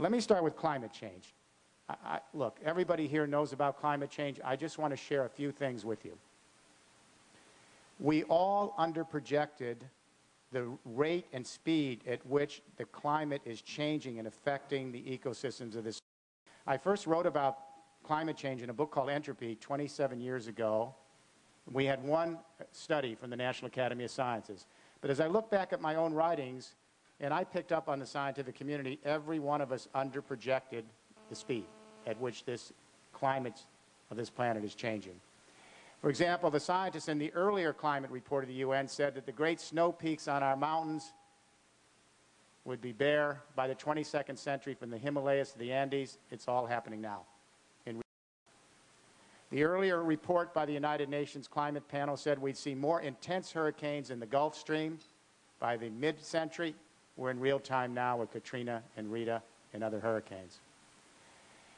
Let me start with climate change. Look, everybody here knows about climate change. I just want to share a few things with you. We all underprojected the rate and speed at which the climate is changing and affecting the ecosystems of this. I first wrote about climate change in a book called Entropy 27 years ago. We had one study from the National Academy of Sciences. But as I look back at my own writings, and I picked up on the scientific community, every one of us underprojected the speed at which this climate of this planet is changing. For example, the scientists in the earlier climate report of the UN said that the great snow peaks on our mountains would be bare by the 22nd century from the Himalayas to the Andes. It's all happening now. The earlier report by the United Nations Climate Panel said we'd see more intense hurricanes in the Gulf Stream by the mid-century. We're in real time now with Katrina and Rita and other hurricanes.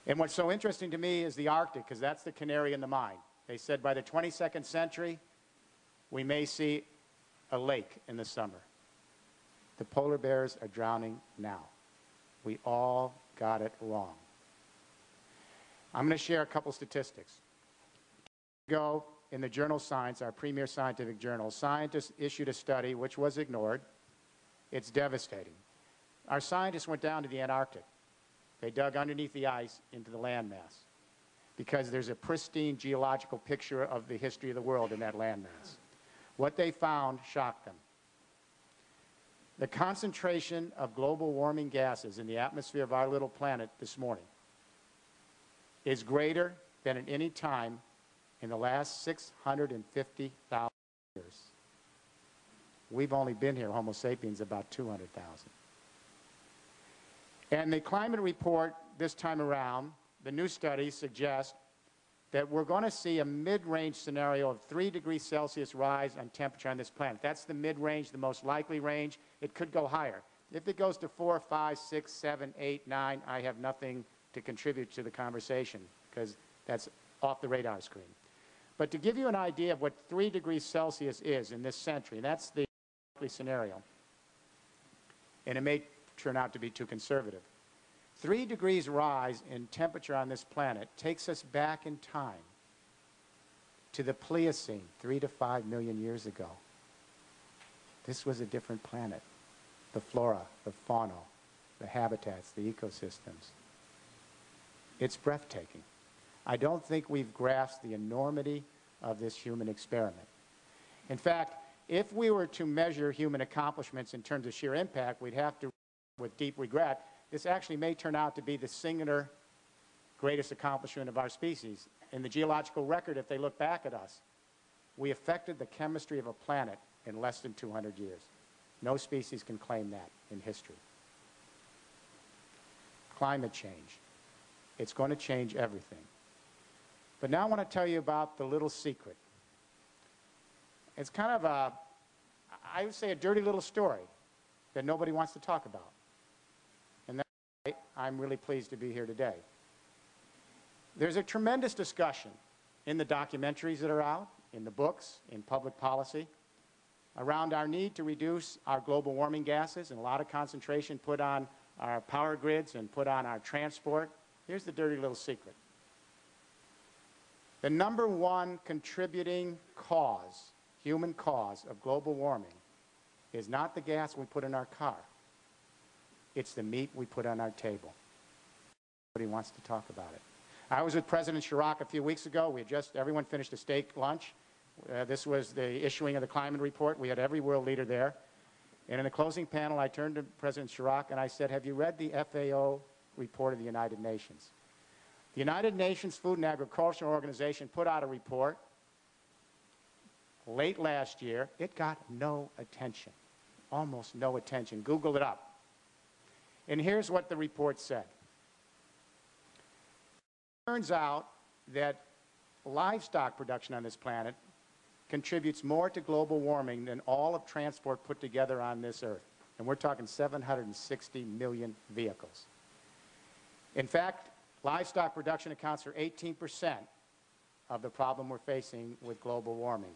And what's so interesting to me is the Arctic, because that's the canary in the mine. They said by the 22nd century, we may see a lake in the summer. The polar bears are drowning now. We all got it wrong. I'm going to share a couple statistics. Ago, in the journal Science, our premier scientific journal, scientists issued a study which was ignored. It's devastating. Our scientists went down to the Antarctic. They dug underneath the ice into the landmass because there's a pristine geological picture of the history of the world in that landmass. What they found shocked them. The concentration of global warming gases in the atmosphere of our little planet this morning is greater than at any time in the last 650,000 years. We've only been here, Homo sapiens, about 200,000. And the climate report this time around, the new studies suggest that we're going to see a mid-range scenario of 3 degrees Celsius rise on temperature on this planet. That's the mid-range, the most likely range. It could go higher. If it goes to 4, 5, 6, 7, 8, 9, I have nothing to contribute to the conversation because that's off the radar screen. But to give you an idea of what 3 degrees Celsius is in this century, and that's the likely scenario, and it may turn out to be too conservative. 3 degrees rise in temperature on this planet takes us back in time to the Pliocene, 3 to 5 million years ago. This was a different planet. The flora, the fauna, the habitats, the ecosystems. It's breathtaking. I don't think we've grasped the enormity of this human experiment. In fact, if we were to measure human accomplishments in terms of sheer impact, we'd have to, with deep regret, this actually may turn out to be the singular greatest accomplishment of our species. In the geological record, if they look back at us, we affected the chemistry of a planet in less than 200 years. No species can claim that in history. Climate change. It's going to change everything. But now I want to tell you about the little secret. It's kind of a, I would say, a dirty little story that nobody wants to talk about. And that's why I'm really pleased to be here today. There's a tremendous discussion in the documentaries that are out, in the books, in public policy, around our need to reduce our global warming gases, and a lot of concentration put on our power grids and put on our transport. Here's the dirty little secret. The number one contributing cause, human cause of global warming is not the gas we put in our car. It's the meat we put on our table. Nobody wants to talk about it. I was with President Chirac a few weeks ago. We had just, everyone finished a steak lunch. This was the issuing of the climate report. We had every world leader there. And in the closing panel, I turned to President Chirac and I said, have you read the FAO report of the United Nations? The United Nations Food and Agriculture Organization put out a report late last year. It got no attention, almost no attention. Google it up. And here's what the report said. It turns out that livestock production on this planet contributes more to global warming than all of transport put together on this earth. And we're talking 760 million vehicles. In fact, livestock production accounts for 18% of the problem we're facing with global warming.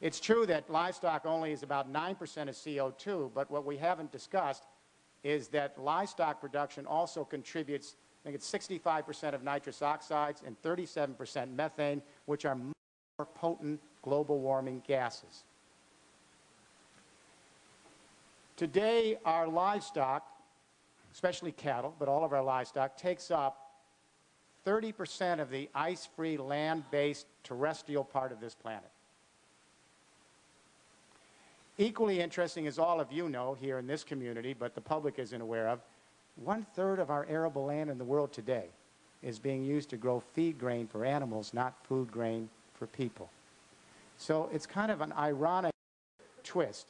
It's true that livestock only is about 9% of CO2, but what we haven't discussed is that livestock production also contributes, I think it's 65% of nitrous oxides and 37% methane, which are more potent global warming gases. Today, our livestock, especially cattle, but all of our livestock, takes up 30% of the ice-free, land-based, terrestrial part of this planet. Equally interesting, as all of you know here in this community, but the public isn't aware of, 1/3 of our arable land in the world today is being used to grow feed grain for animals, not food grain for people. So it's kind of an ironic twist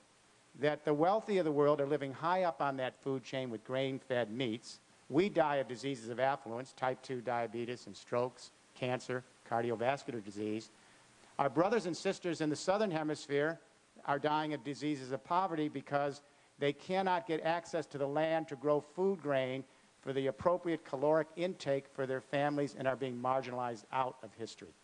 that the wealthy of the world are living high up on that food chain with grain-fed meats. We die of diseases of affluence, type 2 diabetes and strokes, cancer, cardiovascular disease. Our brothers and sisters in the southern hemisphere are dying of diseases of poverty because they cannot get access to the land to grow food grain for the appropriate caloric intake for their families and are being marginalized out of history.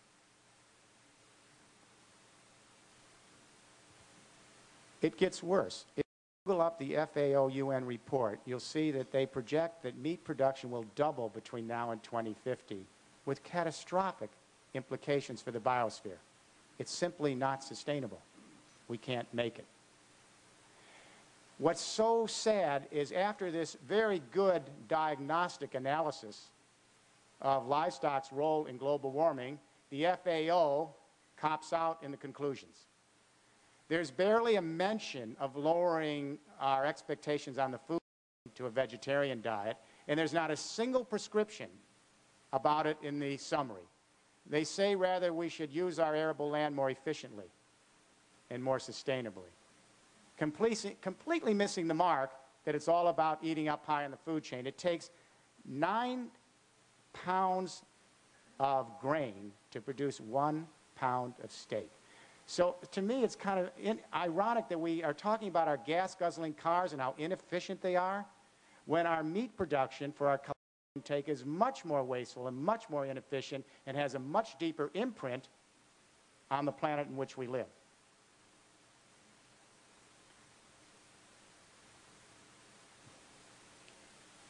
It gets worse. If you Google up the FAO UN report, you'll see that they project that meat production will double between now and 2050 with catastrophic implications for the biosphere. It's simply not sustainable. We can't make it. What's so sad is after this very good diagnostic analysis of livestock's role in global warming, the FAO cops out in the conclusions. There's barely a mention of lowering our expectations on the food to a vegetarian diet, and there's not a single prescription about it in the summary. They say rather we should use our arable land more efficiently and more sustainably. Completely missing the mark that it's all about eating up high in the food chain. It takes 9 pounds of grain to produce 1 pound of steak. So to me, it's kind of ironic that we are talking about our gas-guzzling cars and how inefficient they are, when our meat production for our intake is much more wasteful and much more inefficient and has a much deeper imprint on the planet in which we live.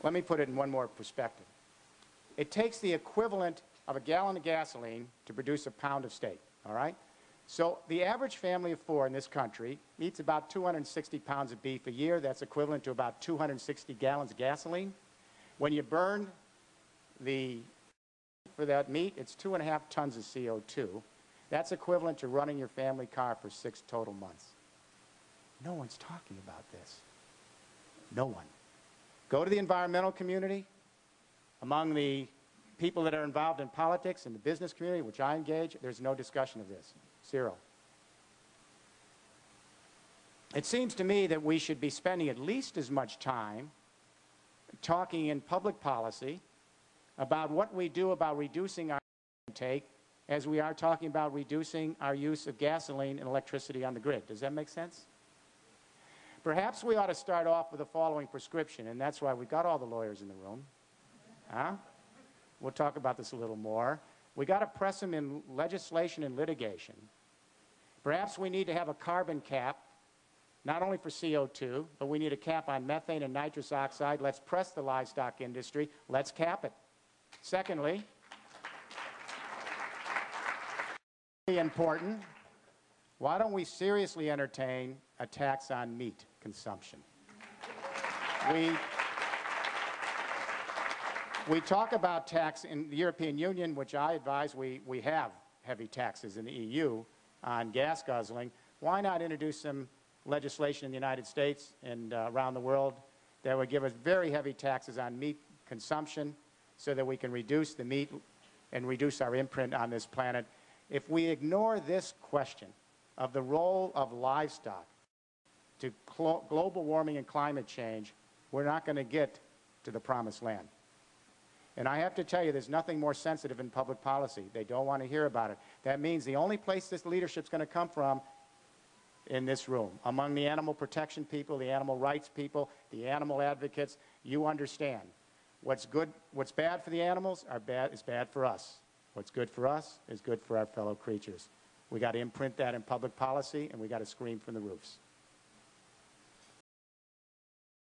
Let me put it in one more perspective. It takes the equivalent of a gallon of gasoline to produce a pound of steak, all right? So the average family of 4 in this country eats about 260 pounds of beef a year. That's equivalent to about 260 gallons of gasoline. When you burn for that meat, it's 2.5 tons of CO2. That's equivalent to running your family car for 6 total months. No one's talking about this. No one. Go to the environmental community, among the people that are involved in politics and the business community, which I engage, there's no discussion of this. Zero. It seems to me that we should be spending at least as much time talking in public policy about what we do about reducing our intake as we are talking about reducing our use of gasoline and electricity on the grid. Does that make sense? Perhaps we ought to start off with the following prescription, and that's why we got all the lawyers in the room. Huh? We'll talk about this a little more. We got to press them in legislation and litigation. Perhaps we need to have a carbon cap, not only for CO2, but we need a cap on methane and nitrous oxide. Let's press the livestock industry. Let's cap it. Secondly, important, why don't we seriously entertain a tax on meat consumption? We talk about tax in the European Union, which I advise we have heavy taxes in the EU on gas guzzling. Why not introduce some legislation in the United States and around the world that would give us very heavy taxes on meat consumption so that we can reduce the meat and reduce our imprint on this planet? If we ignore this question of the role of livestock to global warming and climate change, we're not going to get to the promised land. And I have to tell you, there's nothing more sensitive in public policy. They don't want to hear about it. That means the only place this leadership's going to come from in this room, among the animal protection people, the animal rights people, the animal advocates. You understand what's good, what's bad for the animals is bad for us. What's good for us is good for our fellow creatures. We got to imprint that in public policy, and we got to scream from the roofs.